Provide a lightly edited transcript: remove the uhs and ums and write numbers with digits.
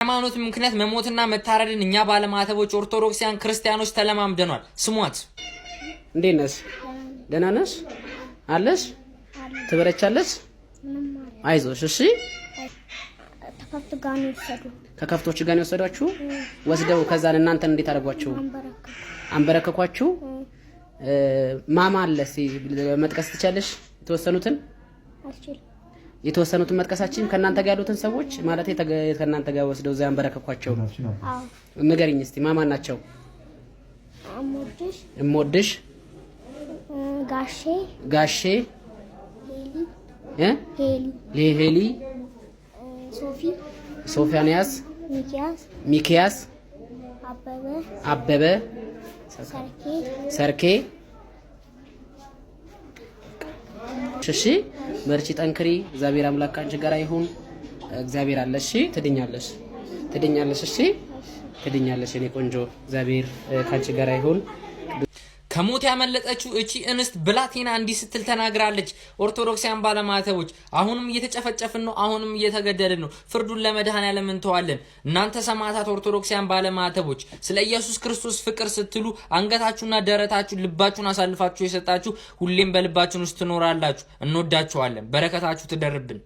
ሃይማኖት ምክንያት መሞትና መታረድን እኛ ባለማተቦች ኦርቶዶክሲያን ክርስቲያኖች ተለማምደናል። ስሟት። እንዴት ነሽ? ደህና ነሽ? አለሽ? ትበረቻለሽ? አይዞሽ። እሺ። ከከፍቶች ጋር ነው የወሰዷችሁ? ወስደው ከዛን እናንተን እንዴት አደረጓችሁ? አንበረከኳችሁ? ማማ አለ መጥቀስ ትቻለሽ? የተወሰኑትን መጥቀሳችን ከናንተ ጋር ያሉትን ሰዎች ማለት ከናንተ ጋር ወስደው እዛ አንበረከኳቸው? አዎ። ንገሪኝ እስቲ ማማን ናቸው? እሞድሽ ጋሼ ሄሊ ሶፊያንያስ ሚኪያስ አበበ ሰርኬ እሺ መርቺ ጠንክሪ። እግዚአብሔር አምላክ ካንቺ ጋር ይሁን። እግዚአብሔር አለ። እሺ ትድኛለሽ። እሺ ትድኛለሽ የኔ ቆንጆ። እግዚአብሔር ካንቺ ጋር ይሁን። ከሞት ያመለጠችው እቺ እንስት ብላቴና እንዲህ ስትል ተናግራለች። ኦርቶዶክሳውያን ባለማተቦች አሁንም እየተጨፈጨፍን ነው፣ አሁንም እየተገደልን ነው። ፍርዱን ለመድኃኔዓለም እንተዋለን። እናንተ ሰማዕታት ኦርቶዶክሳውያን ባለማተቦች ስለ ኢየሱስ ክርስቶስ ፍቅር ስትሉ አንገታችሁና ደረታችሁ ልባችሁን አሳልፋችሁ የሰጣችሁ ሁሌም በልባችን ውስጥ ትኖራላችሁ። እንወዳችኋለን። በረከታችሁ ትደርብን።